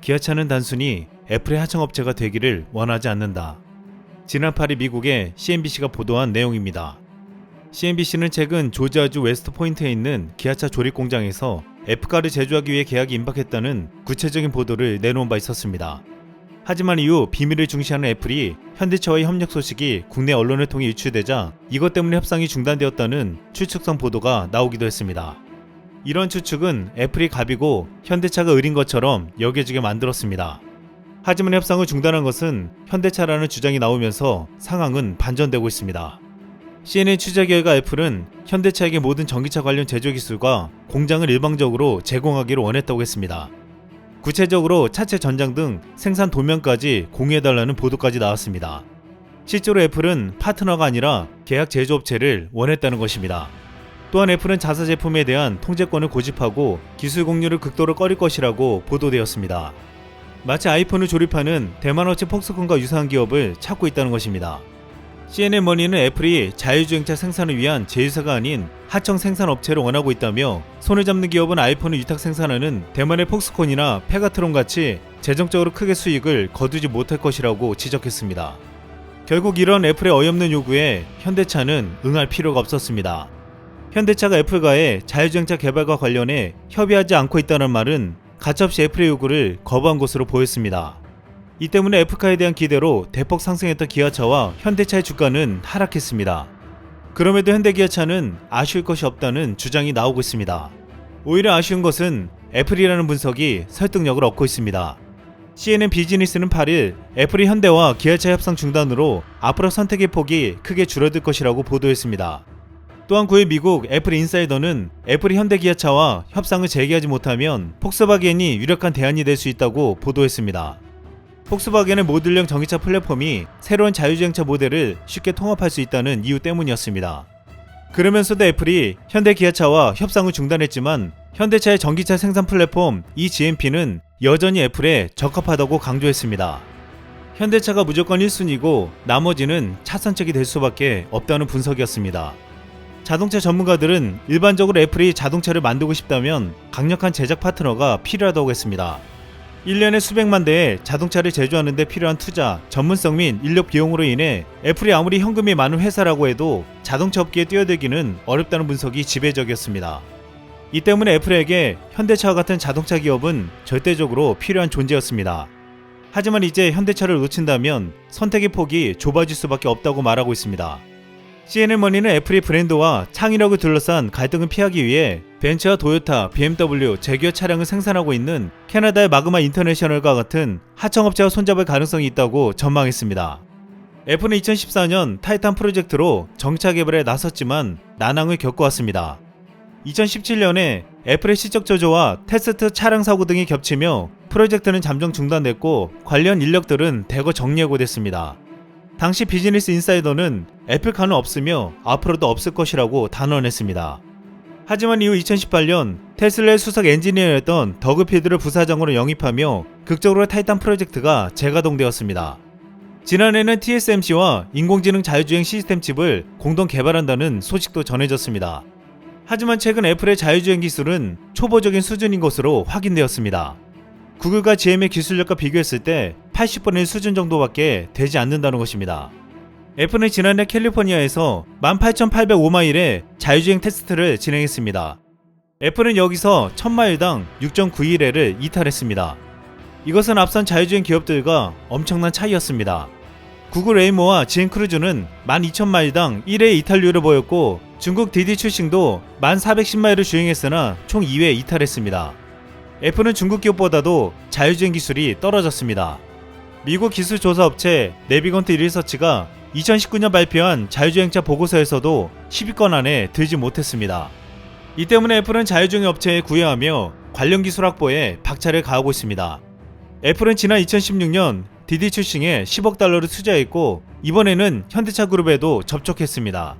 기아차는 단순히 애플의 하청업체가 되기를 원하지 않는다. 지난 8일 미국의 CNBC가 보도한 내용입니다. CNBC는 최근 조지아주 웨스트포인트에 있는 기아차 조립 공장에서 F카를 제조하기 위해 계약이 임박했다는 구체적인 보도를 내놓은 바 있었습니다. 하지만 이후 비밀을 중시하는 애플이 현대차와의 협력 소식이 국내 언론을 통해 유출되자 이것 때문에 협상이 중단되었다는 추측성 보도가 나오기도 했습니다. 이런 추측은 애플이 갑이고 현대차가 을인 것처럼 여겨지게 만들었습니다. 하지만 협상을 중단한 것은 현대차라는 주장이 나오면서 상황은 반전되고 있습니다. CNN 취재 결과 애플은 현대차에게 모든 전기차 관련 제조 기술과 공장을 일방적으로 제공하기를 원했다고 했습니다. 구체적으로 차체 전장 등 생산 도면까지 공유해달라는 보도까지 나왔습니다. 실제로 애플은 파트너가 아니라 계약 제조업체를 원했다는 것입니다. 또한 애플은 자사 제품에 대한 통제권을 고집하고 기술 공유를 극도로 꺼릴 것이라고 보도되었습니다. 마치 아이폰을 조립하는 대만 업체 폭스콘과 유사한 기업을 찾고 있다는 것입니다. CNN머니는 애플이 자율주행차 생산을 위한 제휴사가 아닌 하청 생산업체를 원하고 있다며 손을 잡는 기업은 아이폰을 위탁 생산하는 대만의 폭스콘이나 페가트론 같이 재정적으로 크게 수익을 거두지 못할 것이라고 지적했습니다. 결국 이런 애플의 어이없는 요구에 현대차는 응할 필요가 없었습니다. 현대차가 애플과의 자율주행차 개발과 관련해 협의하지 않고 있다는 말은 가차없이 애플의 요구를 거부한 것으로 보였습니다. 이 때문에 F카에 대한 기대로 대폭 상승했던 기아차와 현대차의 주가는 하락했습니다. 그럼에도 현대기아차는 아쉬울 것이 없다는 주장이 나오고 있습니다. 오히려 아쉬운 것은 애플이라는 분석이 설득력을 얻고 있습니다. CNN 비즈니스는 8일 애플이 현대와 기아차 협상 중단으로 앞으로 선택의 폭이 크게 줄어들 것이라고 보도했습니다. 또한 9일 미국 애플 인사이더는 애플이 현대기아차와 협상을 재개하지 못하면 폭스바겐이 유력한 대안이 될 수 있다고 보도했습니다. 폭스바겐의 모듈형 전기차 플랫폼이 새로운 자율주행차 모델을 쉽게 통합할 수 있다는 이유 때문이었습니다. 그러면서도 애플이 현대기아차와 협상을 중단했지만 현대차의 전기차 생산 플랫폼 eGMP는 여전히 애플에 적합하다고 강조했습니다. 현대차가 무조건 1순위고 나머지는 차선책이 될 수밖에 없다는 분석이었습니다. 자동차 전문가들은 일반적으로 애플이 자동차를 만들고 싶다면 강력한 제작 파트너가 필요하다고 했습니다. 1년에 수백만 대의 자동차를 제조하는 데 필요한 투자, 전문성 및 인력 비용으로 인해 애플이 아무리 현금이 많은 회사라고 해도 자동차 업계에 뛰어들기는 어렵다는 분석이 지배적이었습니다. 이 때문에 애플에게 현대차와 같은 자동차 기업은 절대적으로 필요한 존재였습니다. 하지만 이제 현대차를 놓친다면 선택의 폭이 좁아질 수밖에 없다고 말하고 있습니다. CNN머니는 애플이 브랜드와 창의력을 둘러싼 갈등을 피하기 위해 벤츠와 도요타, BMW, 제규어 차량을 생산하고 있는 캐나다의 마그마 인터내셔널과 같은 하청업체와 손잡을 가능성이 있다고 전망했습니다. 애플은 2014년 타이탄 프로젝트로 전기차 개발에 나섰지만 난항을 겪어왔습니다. 2017년에 애플의 실적 저조와 테스트 차량 사고 등이 겹치며 프로젝트는 잠정 중단됐고 관련 인력들은 대거 정리해고됐습니다. 당시 비즈니스 인사이더는 애플카는 없으며 앞으로도 없을 것이라고 단언했습니다. 하지만 이후 2018년 테슬라의 수석 엔지니어였던 더그필드를 부사장으로 영입하며 극적으로 타이탄 프로젝트가 재가동되었습니다. 지난해는 TSMC와 인공지능 자율주행 시스템 칩을 공동 개발한다는 소식도 전해졌습니다. 하지만 최근 애플의 자율주행 기술은 초보적인 수준인 것으로 확인되었습니다. 구글과 GM의 기술력과 비교했을 때 80분의 1 수준 정도밖에 되지 않는다는 것입니다. 애플은 지난해 캘리포니아에서 18,805마일의 자율주행 테스트를 진행했습니다. 애플은 여기서 1000마일당 6.91회를 이탈했습니다. 이것은 앞선 자율주행 기업들과 엄청난 차이였습니다. 구글 웨이모와 GM 크루즈는 12,000마일당 1회 이탈률을 보였고 중국 디디 출싱도 1410마일을 주행했으나 총 2회 이탈했습니다. 애플은 중국 기업보다도 자율주행 기술이 떨어졌습니다. 미국 기술조사업체 네비건트 리서치가 2019년 발표한 자율주행차 보고서에서도 10위권 안에 들지 못했습니다. 이 때문에 애플은 자율주행 업체에 구애하며 관련 기술 확보에 박차를 가하고 있습니다. 애플은 지난 2016년 디디 출싱에 10억 달러를 투자했고 이번에는 현대차 그룹에도 접촉했습니다.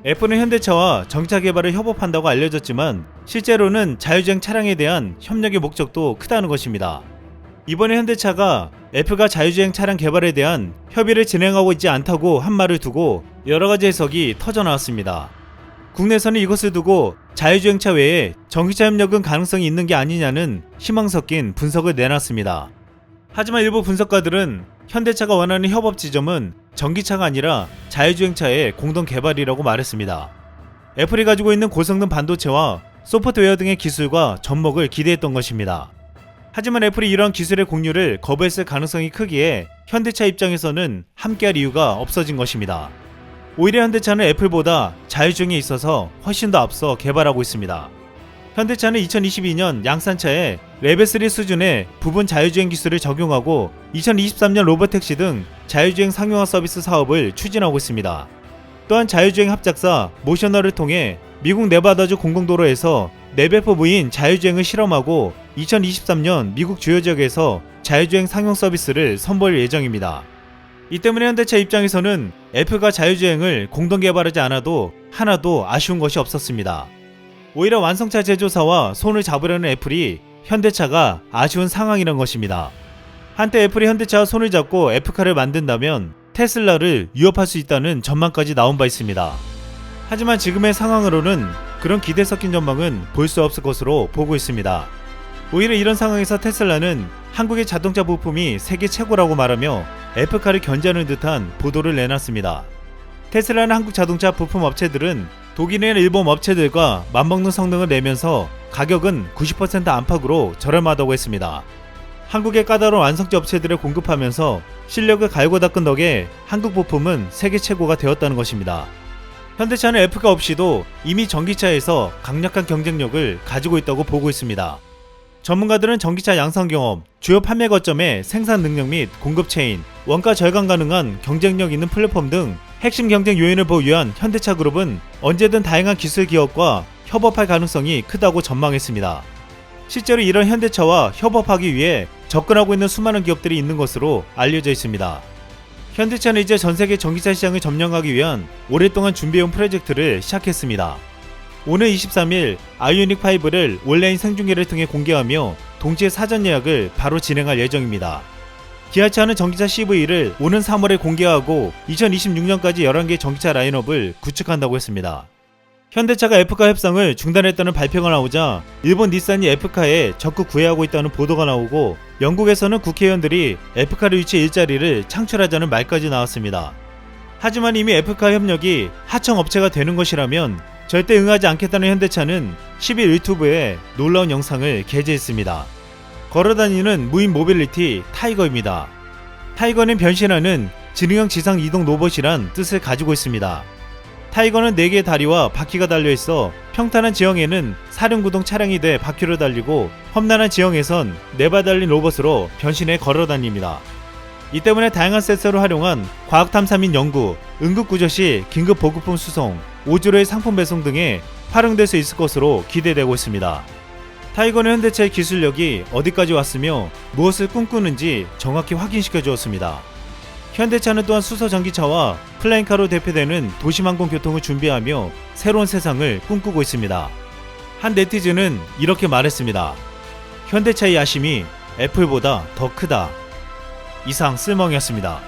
애플은 현대차와 전기차 개발을 협업한다고 알려졌지만 실제로는 자율주행 차량에 대한 협력의 목적도 크다는 것입니다. 이번에 현대차가 애플과 자율주행 차량 개발에 대한 협의를 진행하고 있지 않다고 한 말을 두고 여러가지 해석이 터져나왔습니다. 국내에서는 이것을 두고 자율주행차 외에 전기차 협력은 가능성이 있는 게 아니냐는 희망 섞인 분석을 내놨습니다. 하지만 일부 분석가들은 현대차가 원하는 협업 지점은 전기차가 아니라 자율주행차의 공동 개발이라고 말했습니다. 애플이 가지고 있는 고성능 반도체와 소프트웨어 등의 기술과 접목을 기대했던 것입니다. 하지만 애플이 이러한 기술의 공유를 거부했을 가능성이 크기에 현대차 입장에서는 함께할 이유가 없어진 것입니다. 오히려 현대차는 애플보다 자율주행에 있어서 훨씬 더 앞서 개발하고 있습니다. 현대차는 2022년 양산차에 레벨3 수준의 부분 자율주행 기술을 적용하고 2023년 로보택시 등 자율주행 상용화 서비스 사업을 추진하고 있습니다. 또한 자율주행 합작사 모셔널을 통해 미국 네바다주 공공도로에서 레벨4 무인 자율주행을 실험하고 2023년 미국 주요 지역에서 자율주행 상용 서비스를 선보일 예정입니다. 이 때문에 현대차 입장에서는 애플과 자율주행을 공동 개발하지 않아도 하나도 아쉬운 것이 없었습니다. 오히려 완성차 제조사와 손을 잡으려는 애플이 현대차가 아쉬운 상황이란 것입니다. 한때 애플이 현대차와 손을 잡고 F카를 만든다면 테슬라를 위협할 수 있다는 전망까지 나온 바 있습니다. 하지만 지금의 상황으로는 그런 기대 섞인 전망은 볼 수 없을 것으로 보고 있습니다. 오히려 이런 상황에서 테슬라는 한국의 자동차 부품이 세계 최고라고 말하며 F카를 견제하는 듯한 보도를 내놨습니다. 테슬라는 한국 자동차 부품 업체들은 독일이나 일본 업체들과 맞먹는 성능을 내면서 가격은 90% 안팎으로 저렴하다고 했습니다. 한국의 까다로운 완성제 업체들을 공급하면서 실력을 갈고 닦은 덕에 한국 부품은 세계 최고가 되었다는 것입니다. 현대차는 F카 없이도 이미 전기차에서 강력한 경쟁력을 가지고 있다고 보고 있습니다. 전문가들은 전기차 양산 경험, 주요 판매 거점의 생산 능력 및 공급 체인, 원가 절감 가능한 경쟁력 있는 플랫폼 등 핵심 경쟁 요인을 보유한 현대차 그룹은 언제든 다양한 기술 기업과 협업할 가능성이 크다고 전망했습니다. 실제로 이런 현대차와 협업하기 위해 접근하고 있는 수많은 기업들이 있는 것으로 알려져 있습니다. 현대차는 이제 전세계 전기차 시장을 점령하기 위한 오랫동안 준비해온 프로젝트를 시작했습니다. 오늘 23일 아이오닉5를 온라인 생중계를 통해 공개하며 동시에 사전 예약을 바로 진행할 예정입니다. 기아차는 전기차 CV를 오는 3월에 공개하고 2026년까지 11개의 전기차 라인업을 구축한다고 했습니다. 현대차가 F카 협상을 중단했다는 발표가 나오자 일본 닛산이 F카에 적극 구애하고 있다는 보도가 나오고 영국에서는 국회의원들이 F카를 위치해 일자리를 창출하자는 말까지 나왔습니다. 하지만 이미 F카 협력이 하청업체가 되는 것이라면 절대 응하지 않겠다는 현대차는 10일 유튜브에 놀라운 영상을 게재했습니다. 걸어다니는 무인 모빌리티 타이거입니다. 타이거는 변신하는 지능형 지상 이동 로봇이란 뜻을 가지고 있습니다. 타이거는 4개의 다리와 바퀴가 달려있어 평탄한 지형에는 사륜구동 차량이 돼 바퀴로 달리고 험난한 지형에선 4발 달린 로봇으로 변신해 걸어다닙니다. 이 때문에 다양한 센서를 활용한 과학탐사 및 연구, 응급구조 시 긴급 보급품 수송, 오주로의 상품 배송 등에 활용될 수 있을 것으로 기대되고 있습니다. 타이거는 현대차의 기술력이 어디까지 왔으며 무엇을 꿈꾸는지 정확히 확인시켜 주었습니다. 현대차는 또한 수소 전기차와 플라잉카로 대표되는 도심항공 교통을 준비하며 새로운 세상을 꿈꾸고 있습니다. 한 네티즌은 이렇게 말했습니다. 현대차의 야심이 애플보다 더 크다. 이상 쓸멍이었습니다.